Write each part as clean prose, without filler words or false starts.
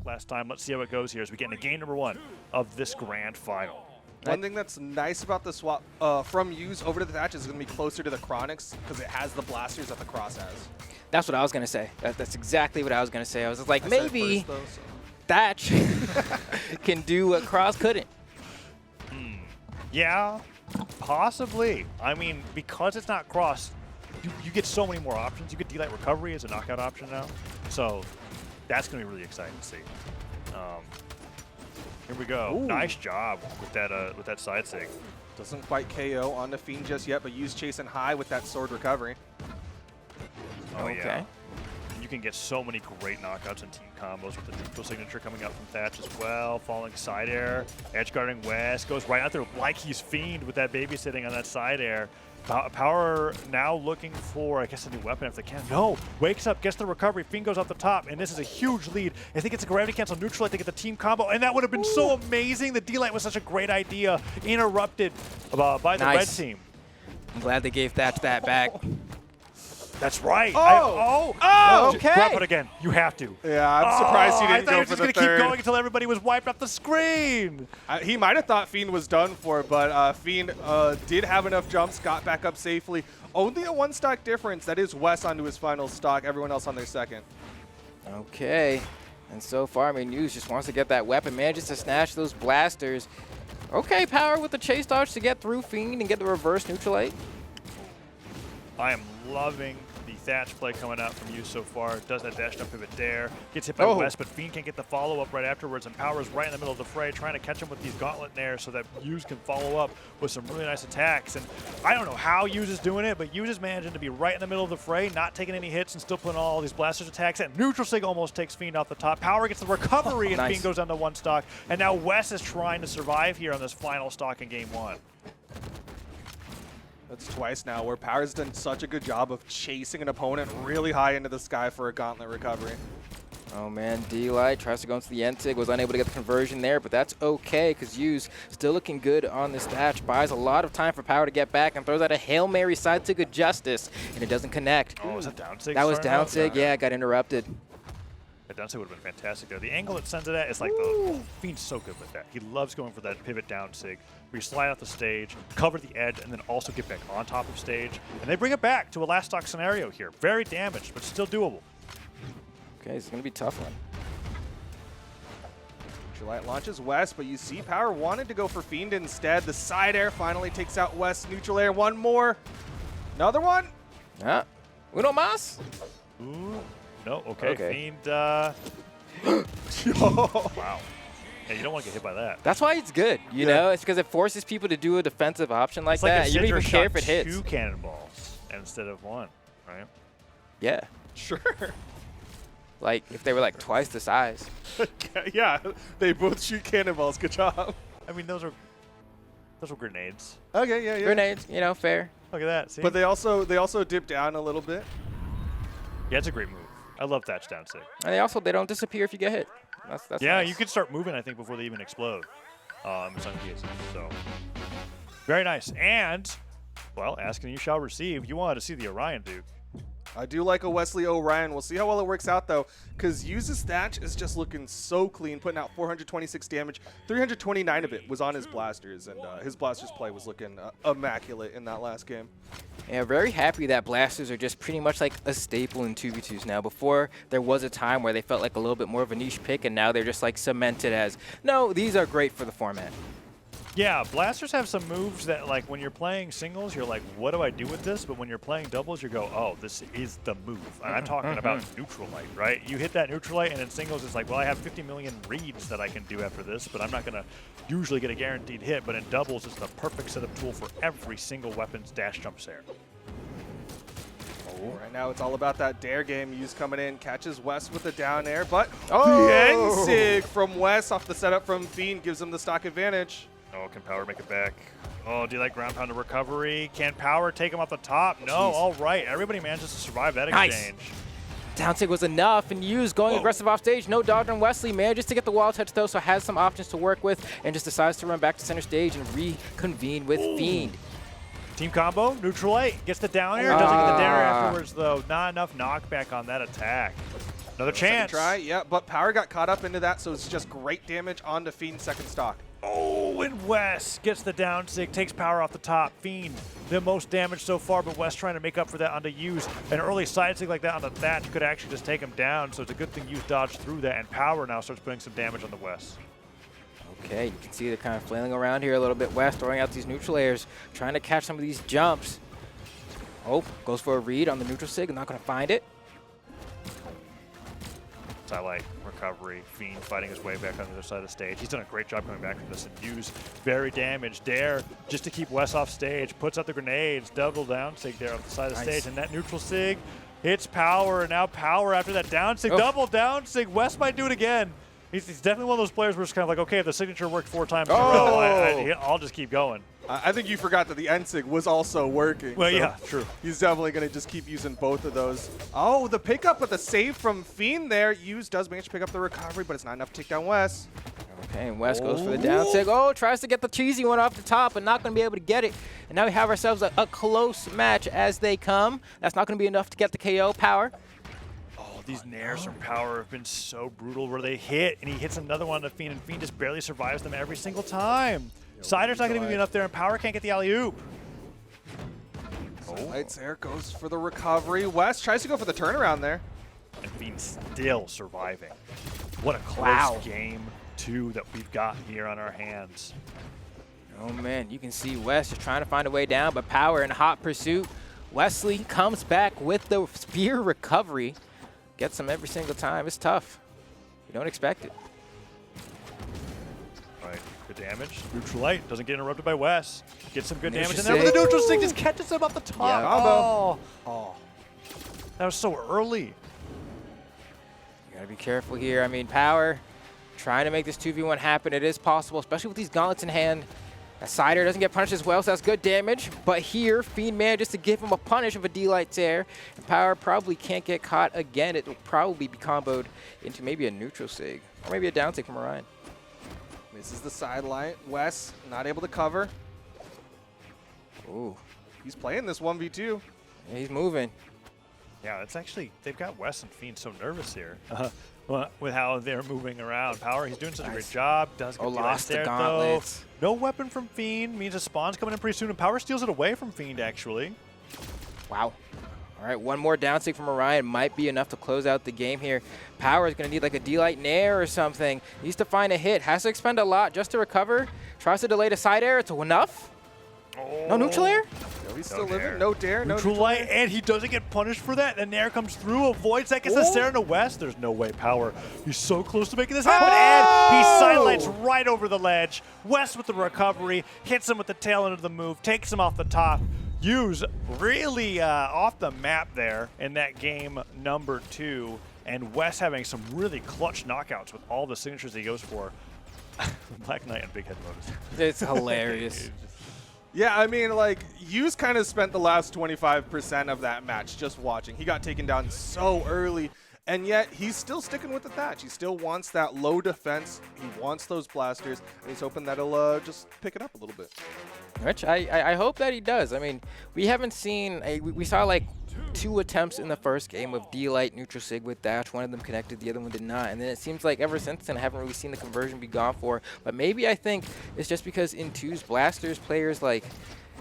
last time. Let's see how it goes here as we get into game number 1 of this grand final. One thing that's nice about the swap from Use over to the Thatch is going to be closer to the Chronics because it has the blasters that the Cross has. That's what I was going to say. That's exactly what I was going to say. I was just like, I maybe said first, though, so. Thatch can do what Cross couldn't. Yeah, possibly. I mean, because it's not Cross, you get so many more options. You get D-Light Recovery as a knockout option now. So that's going to be really exciting to see. Here we go. Ooh. Nice job with that side sig. Doesn't quite KO on the Fiend just yet, but Use chasing high with that sword recovery. Oh, Okay. yeah. You can get so many great knockouts and team combos with the neutral signature coming out from Thatch as well. Falling side air, edge guarding Wess, goes right out there like he's Fiend with that babysitting on that side air. Power now looking for, I guess, a new weapon if they can. No, wakes up, gets the recovery, Fiend goes off the top, and this is a huge lead. I think it's a gravity cancel neutral, I think it's a team combo, and that would have been so amazing. The D-Light was such a great idea, interrupted by the red team. I'm glad they gave Thatch that back. That's right. Oh, okay. Grab it again. You have to. Yeah, I'm surprised he I didn't thought he go was for just the going to keep third. going until everybody was wiped off the screen. He might have thought Fiend was done for, but Fiend did have enough jumps, got back up safely. Only a 1 stock difference. That is Wess onto his final stock. Everyone else on their second. Okay. And so far, I mean, Use just wants to get that weapon, manages to snatch those blasters. Okay, Power with the chase dodge to get through Fiend and get the reverse neutralite. I am loving the Thatch play coming out from you so far. Does that dash up pivot dare. Gets hit by Wess, but Fiend can't get the follow-up right afterwards, and Power is right in the middle of the fray, trying to catch him with these gauntlet nares so that Use can follow up with some really nice attacks. And I don't know how Use is doing it, but Use is managing to be right in the middle of the fray, not taking any hits and still putting all these blasters attacks. And neutral sig almost takes Fiend off the top. Power gets the recovery, and Nice. Fiend goes down to 1 stock. And now Wess is trying to survive here on this final stock in game 1. That's twice now where Power's done such a good job of chasing an opponent really high into the sky for a gauntlet recovery. Oh man, D-Light tries to go into the end-sig, was unable to get the conversion there, but that's okay because Use still looking good on this Thatch. Buys a lot of time for Power to get back and throws out a Hail Mary side sig of Justice, and it doesn't connect. Oh, was that down sig? That was starting out? down sig, yeah, got interrupted. That down sig would have been fantastic there. The angle it sends it at is like the Fiend's so good with that. He loves going for that pivot down sig, where you slide off the stage, cover the edge, and then also get back on top of stage. And they bring it back to a last stock scenario here. Very damaged, but still doable. Okay, it's going to be a tough one. Neutralite launches Wess, but you see Power wanted to go for Fiend instead. The side air finally takes out Wess. Neutral air, one more. Another one. Yeah. Uno mas? Ooh. No, okay. Fiend, Yo. wow. Yeah, you don't want to get hit by that. That's why it's good, you know? It's because it forces people to do a defensive option like It's like that. if You don't even Cinder care shot if it hits. 2 cannonballs instead of 1, right? Yeah. Sure. Like, if they were like twice the size. Yeah, they both shoot cannonballs. Good job. I mean, those were grenades. Okay, yeah. Grenades, you know, fair. Look at that. See? But they also dip down a little bit. Yeah, it's a great move. I love Thatch down sig. And they don't disappear if you get hit. That's Yeah, nice. you can start moving, I think, before they even explode in some cases. So, very nice. And, well, ask and you shall receive. You wanted to see the Orion Duke. I do like a Wesley Orion. We'll see how well it works out, though, because Use's Thatch is just looking so clean, putting out 426 damage. 329 of it was on his blasters, and his blasters play was looking immaculate in that last game. Yeah, very happy that blasters are just pretty much like a staple in 2v2s now. Before, there was a time where they felt like a little bit more of a niche pick, and now they're just like cemented as, no, these are great for the format. Yeah, blasters have some moves that, like, when you're playing singles, you're like, what do I do with this? But when you're playing doubles, you go, oh, this is the move. And I'm talking about Neutralite, right? You hit that Neutralite, and in singles, it's like, well, I have 50 million reads that I can do after this, but I'm not going to usually get a guaranteed hit. But in doubles, it's the perfect setup tool for every single weapon's dash jump air. Right now, it's all about that dare game. Use coming in, catches Wess with a down air, but Oh! the end sig from Wess off the setup from Fiend gives him the stock advantage. Oh, can Power make it back? Oh, do you like ground pound to recovery? Can Power take him off the top? No, Jeez. all right. Everybody manages to survive that Nice. exchange. Down sig was enough, and Use going aggressive off stage. No dodge on Wesley. Manages to get the wall touch, though, so has some options to work with, and just decides to run back to center stage and reconvene with Fiend. Team combo, Neutralite, gets the down air, doesn't get the down air afterwards, though. Not enough knockback on that attack. Another Second chance. try, yeah, but Power got caught up into that, so it's just great damage onto Fiend's second stock. Oh, and Wess gets the down sig, takes Power off the top. Fiend, the most damage so far, but Wess trying to make up for that onto Use. An early side sig like that on the Thatch could actually just take him down, so it's a good thing Use dodged through that, and Power now starts putting some damage on the Wess. Okay, you can see they're kind of flailing around here a little bit. Wess throwing out these neutral airs, trying to catch some of these jumps. Oh, goes for a read on the neutral sig, not going to find it. Highlight recovery. Fiend fighting his way back on the other side of the stage. He's done a great job coming back from this, and Use very damaged. Dare, just to keep Wess off stage, puts out the grenades, double down sig there off the side of the stage, and that neutral sig hits Power, and now Power after that down sig, double down sig. Wess might do it again. He's definitely one of those players where it's kind of like, okay, if the signature worked 4 times in a row, I'll just keep going. I think you forgot that the N-Sig was also working. Well, so yeah, true. He's definitely going to just keep using both of those. Oh, the pickup with the save from Fiend there. Use does manage to pick up the recovery, but it's not enough to take down Wess. Okay, and Wess goes for the down sig. Oh, tries to get the cheesy one off the top, but not going to be able to get it. And now we have ourselves a close match as they come. That's not going to be enough to get the KO. Power. These nairs from Power have been so brutal where they hit, and he hits another one to Fiend, and Fiend just barely survives them every single time. Sider's not going to be enough there, and Power can't get the alley-oop. Lights there, goes for the recovery. Wess tries to go for the turnaround there. And Fiend still surviving. What a close game, too, that we've got here on our hands. Oh, man, you can see Wess just trying to find a way down, but Power in hot pursuit. Wesley comes back with the spear recovery. Gets them every single time. It's tough. You don't expect it. All right, good damage. Neutral light doesn't get interrupted by Wess. Gets some good damage, and sig. then with the neutral stick just catches him off the top. Yeah. Oh, that was so early. You gotta be careful here. I mean, Power trying to make this 2v1 happen. It is possible, especially with these gauntlets in hand. That Sider doesn't get punished as well, so that's good damage. But here, Fiend manages to give him a punish of a D-Light tear. And Power probably can't get caught again. It will probably be comboed into maybe a neutral sig. Or maybe a down sig from Orion. Misses the sideline. Wess not able to cover. Ooh. He's playing this 1v2. Yeah, he's moving. Yeah, it's actually, they've got Wess and Fiend so nervous here. With how they're moving around. Power, he's doing such a great job. Does get lost the there, gauntlets. Though. No weapon from Fiend means a spawn's coming in pretty soon, and Power steals it away from Fiend, actually. Wow. All right, one more down stick from Orion might be enough to close out the game here. Power is going to need like a D-Light Nair or something. Needs to find a hit. Has to expend a lot just to recover. Tries to delay the side air. It's enough. Oh. No neutral air? No, he's still living. No dare. No neutral light, and he doesn't get punished for that. And Nair comes through, avoids that, gets the Sarah to Wess. There's no way Power. He's so close to making this happen, and he sidelights right over the ledge. Wess with the recovery, hits him with the tail end of the move, takes him off the top. Use really off the map there in that game number 2. And Wess having some really clutch knockouts with all the signatures he goes for. Black Knight and Big Head mode. It's hilarious. Yeah, I mean, like, Use kind of spent the last 25% of that match just watching. He got taken down so early, and yet he's still sticking with the Thatch. He still wants that low defense. He wants those blasters, and he's hoping that he'll just pick it up a little bit. Which I hope that he does. I mean, we haven't seen we saw like 2 attempts in the first game of D-Light neutral sig with dash. One of them connected, the other one did not. And then it seems like ever since then I haven't really seen the conversion be gone for. But maybe I think it's just because in 2's blasters, players like,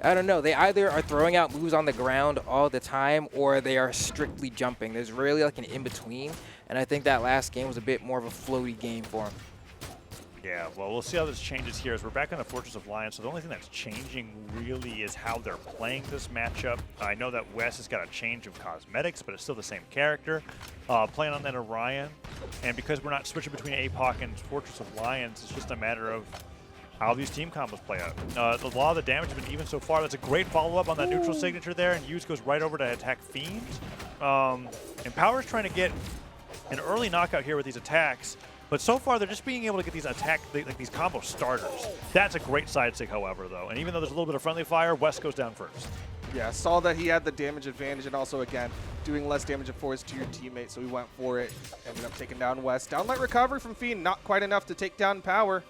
I don't know, they either are throwing out moves on the ground all the time or they are strictly jumping. There's really like an in-between. And I think that last game was a bit more of a floaty game for him. Yeah, well, we'll see how this changes here as we're back on the Fortress of Lions. So the only thing that's changing really is how they're playing this matchup. I know that Wess has got a change of cosmetics, but it's still the same character. Playing on that Orion. And because we're not switching between APOC and Fortress of Lions, it's just a matter of how these team combos play out. A lot of the damage has been even so far. That's a great follow-up on that neutral signature there, and Use goes right over to attack Fiend. And Power's trying to get an early knockout here with these attacks. But so far, they're just being able to get these like these combo starters. That's a great side sig, however, though. And even though there's a little bit of friendly fire, Wess goes down first. Yeah, saw that he had the damage advantage and also, again, doing less damage of force to your teammate, so he went for it. Ended up taking down Wess. Downlight recovery from Fiend, not quite enough to take down Power.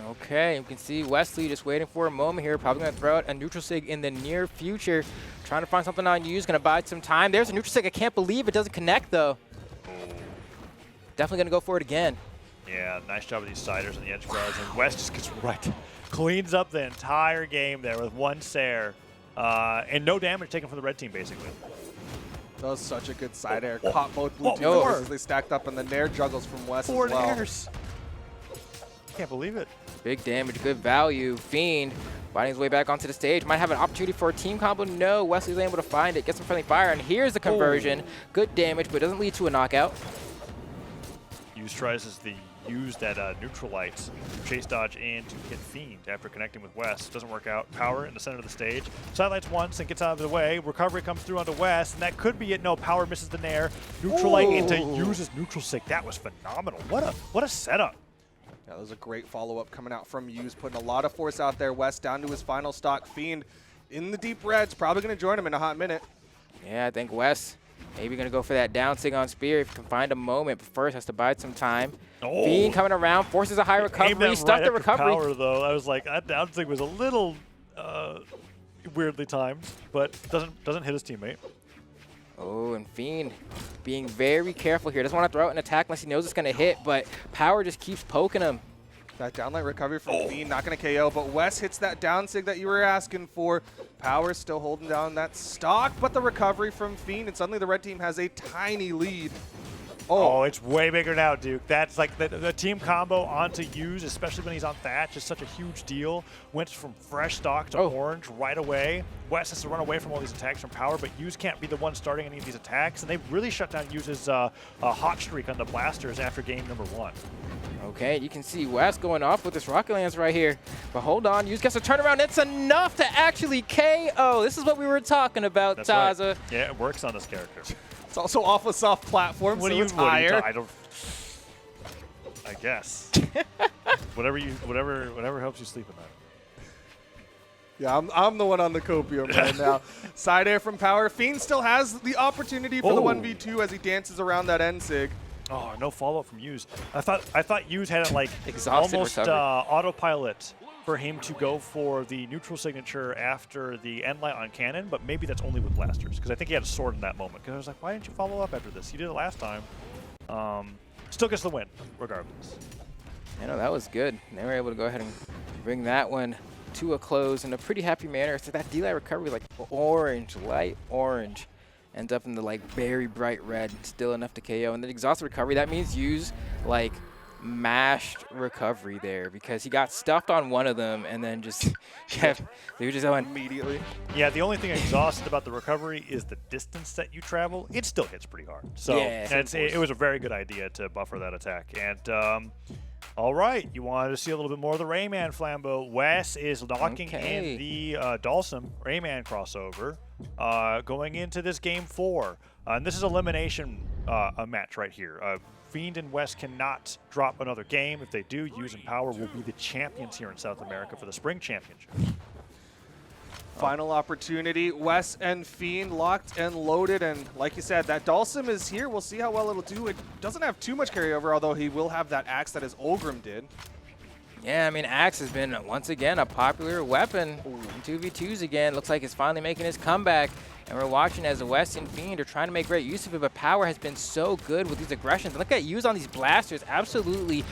Okay, you can see Wesley just waiting for a moment here. Probably going to throw out a neutral sig in the near future. Trying to find something on Use, going to buy some time. There's a neutral sig. I can't believe it doesn't connect, though. definitely going to go for it again. Yeah, nice job of these siders and the edge guards, and Wess just gets right, cleans up the entire game there with one Sair, and no damage taken from the red team, basically. That was such a good side air. Caught both blue teams no. as they stacked up, and the Nair juggles from Wess as 4 well. Nairs. Can't believe it. Big damage, good value. Fiend finding his way back onto the stage. Might have an opportunity for a team combo. No, Wesley's able to find it. Gets some friendly fire, and here's the conversion. Good damage, but doesn't lead to a knockout. Use tries as the use that neutral lights, chase dodge in to hit Fiend after connecting with Wess. Doesn't work out. Power in the center of the stage. Sidelights once and gets out of the way. Recovery comes through onto Wess, and that could be it. No, Power misses the Nair. Neutral light into uses neutral sig. That was phenomenal. What a setup. Yeah, that was a great follow-up coming out from Hughes, putting a lot of force out there. Wess down to his final stock. Fiend in the deep reds, probably going to join him in a hot minute. Yeah, I think Wess maybe going to go for that down sig on Spear if he can find a moment, but first has to bide some time. Oh. Fiend coming around, forces a high recovery, stuck right the recovery. Power, though. I was like, that down sig was a little weirdly timed, but doesn't hit his teammate. Oh, and Fiend being very careful here. Doesn't want to throw out an attack unless he knows it's going to hit, but Power just keeps poking him. That downlight recovery from Fiend, not going to KO, but Wess hits that down sig that you were asking for. Power still holding down that stock, but the recovery from Fiend, and suddenly the red team has a tiny lead. Oh, it's way bigger now, Duke. That's like the team combo onto Use, especially when he's on Thatch, is such a huge deal. Went from fresh stock to orange right away. Wess has to run away from all these attacks from Power, but Use can't be the one starting any of these attacks, and they really shut down Use's hot streak on the blasters after game number 1. Okay, you can see Wess going off with this Rocket Lance right here. But hold on, Use gets a turnaround. It's enough to actually KO. This is what we were talking about, That's Taza. right. Yeah, it works on this character. It's also off a soft platform, so it's what higher. I don't. I guess. whatever helps you sleep at night. Yeah, I'm the one on the copium right now. Side air from Power. Fiend still has the opportunity for the 1v2 as he dances around that end sig. Oh, no follow-up from Use. I thought Use had it like Exhausted almost recovery. autopilot for him to go for the neutral signature after the end light on cannon, but maybe that's only with blasters, because I think he had a sword in that moment. Because I was like, why didn't you follow up after this? You did it last time. Still gets the win, regardless. You know, that was good. They were able to go ahead and bring that one to a close in a pretty happy manner. So that D-Light recovery, like orange, light orange, ends up in the like very bright red, still enough to KO. And then exhausted recovery, that means Use like mashed recovery there, because he got stuffed on one of them and then just kept, they were just going Immediately. Yeah, the only thing exhausted about the recovery is the distance that you travel. It still hits pretty hard. So Yeah, it was a very good idea to buffer that attack. And all right, you wanted to see a little bit more of the Rayman flambeau. Wess is locking in the Dalsum Rayman crossover going into this game 4. And this is elimination a match right here. Fiend and Wess cannot drop another game. If they do, Use and Power will be the champions here in South America for the Spring Championship. Final opportunity. Wess and Fiend locked and loaded, and like you said, that Dalsum is here. We'll see how well it'll do. It doesn't have too much carryover, although he will have that axe that his Olgrim did. Yeah, I mean, Axe has been, once again, a popular weapon in 2v2s again. Looks like he's finally making his comeback. And we're watching as Wess and Fiend are trying to make great use of it, but Power has been so good with these aggressions. Look at Use on these blasters, absolutely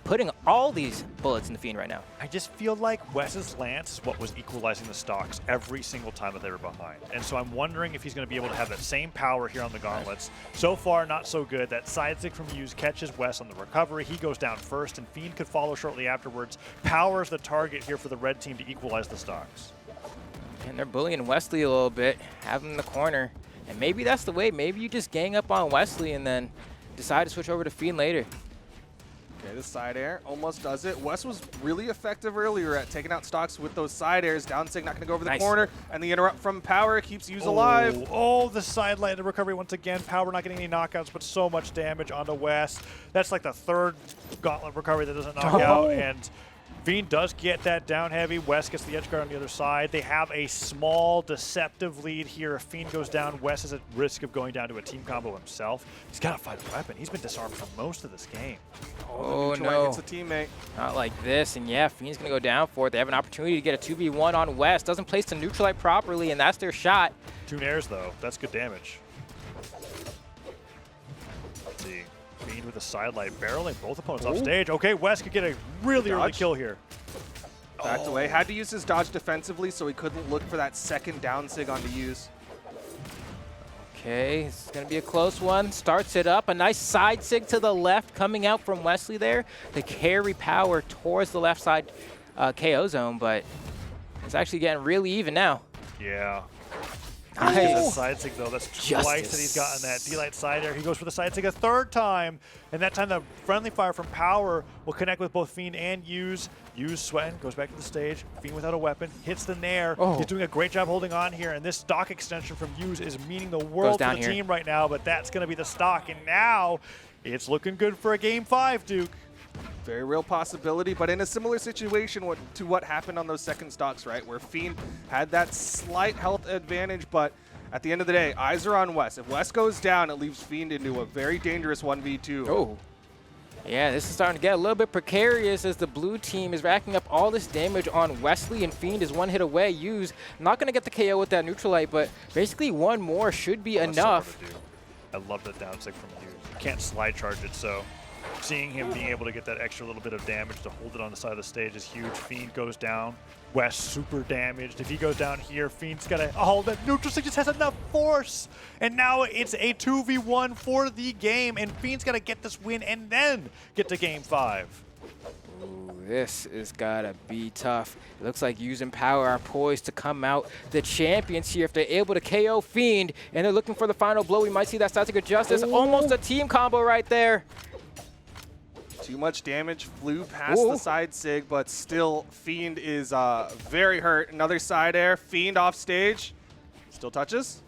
putting all these bullets in the Fiend right now. I just feel like Wess's lance is what was equalizing the stocks every single time that they were behind. And so I'm wondering if he's going to be able to have that same power here on the gauntlets. So far, not so good. That side stick from Use catches Wess on the recovery. He goes down first, and Fiend could follow shortly afterwards. Power's the target here for the red team to equalize the stocks. And they're bullying Wesley a little bit, have him in the corner. And maybe that's the way. Maybe you just gang up on Wesley and then decide to switch over to Fiend later. Okay, the side air almost does it. Wess was really effective earlier at taking out stocks with those side airs. Down sig not going to go over the corner. And the interrupt from Power keeps Use alive. Oh, the side light recovery once again. Power not getting any knockouts, but so much damage onto Wess. That's like the third gauntlet recovery that doesn't knock out. And Fiend does get that down heavy. Wess gets the edge guard on the other side. They have a small deceptive lead here. If Fiend goes down, Wess is at risk of going down to a team combo himself. He's got to find a weapon. He's been disarmed for most of this game. Oh, no. It's a teammate. Not like this. And yeah, Fiend's going to go down for it. They have an opportunity to get a 2v1 on Wess. Doesn't place the neutral light properly, and that's their shot. 2 nairs, though. That's good damage. Let's see. Fiend with a sidelight, barreling both opponents off stage. Okay, Wess could get a really early kill here. Backed away. Had to use his dodge defensively, so he couldn't look for that second down sig on to use. Okay, it's going to be a close one. Starts it up. A nice side sig to the left coming out from Wesley there to carry power towards the left side KO zone, but it's actually getting really even now. Yeah. Nice. That side sig though, that's twice that he's gotten that D-Light side air. He goes for the side sig a third time, and that time the friendly fire from Power will connect with both Fiend and Use. Use sweating, goes back to the stage. Fiend without a weapon, hits the Nair. He's doing a great job holding on here, and this stock extension from Use is meaning the world to the team right now, but that's going to be the stock, and now it's looking good for a Game 5, Duke. Very real possibility, but in a similar situation to what happened on those second stocks, right? Where Fiend had that slight health advantage, but at the end of the day, eyes are on Wess. If Wess goes down, it leaves Fiend into a very dangerous 1v2. Oh. Yeah, this is starting to get a little bit precarious as the blue team is racking up all this damage on Wesley, and Fiend is one hit away. Use not going to get the KO with that Neutralite, but basically one more should be enough. I love the down stick from Use. You can't slide charge it, so seeing him being able to get that extra little bit of damage to hold it on the side of the stage is huge. Fiend goes down. Wess super damaged. If he goes down here, Fiend's got to hold that neutral stick, just has enough force. And now it's a 2v1 for the game, and Fiend's got to get this win and then get to Game 5. Ooh, this is gotta be tough. It looks like Use and Power are poised to come out the champions here if they're able to KO Fiend, and they're looking for the final blow. We might see that Static of Justice. Almost a team combo right there. Too much damage, flew past the side sig, but still Fiend is very hurt. Another side air, Fiend off stage. Still touches.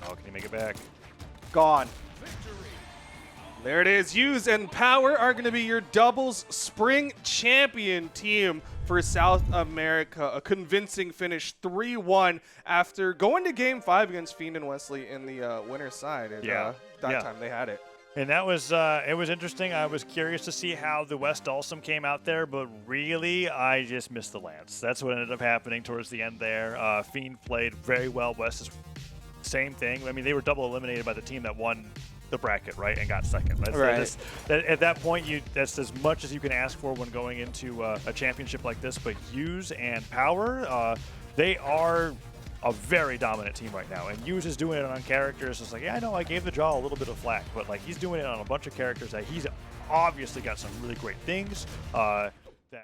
Oh, can he make it back? Gone. There it is. Use and Power are going to be your doubles spring champion team for South America. A convincing finish, 3-1 after going to Game 5 against Fiend and Wesley in the winner's side. And, that time they had it. And that was, it was interesting. I was curious to see how the West Dalsum came out there, but really, I just missed the lance. That's what ended up happening towards the end there. Fiend played very well. West is same thing. I mean, they were double eliminated by the team that won the bracket, right, and got second. That's, at that point, that's as much as you can ask for when going into a championship like this. But Use and Power, they are a very dominant team right now, and Use is doing it on characters. It's like, yeah, I know I gave the Jaw a little bit of flack, but like he's doing it on a bunch of characters that he's obviously got some really great things.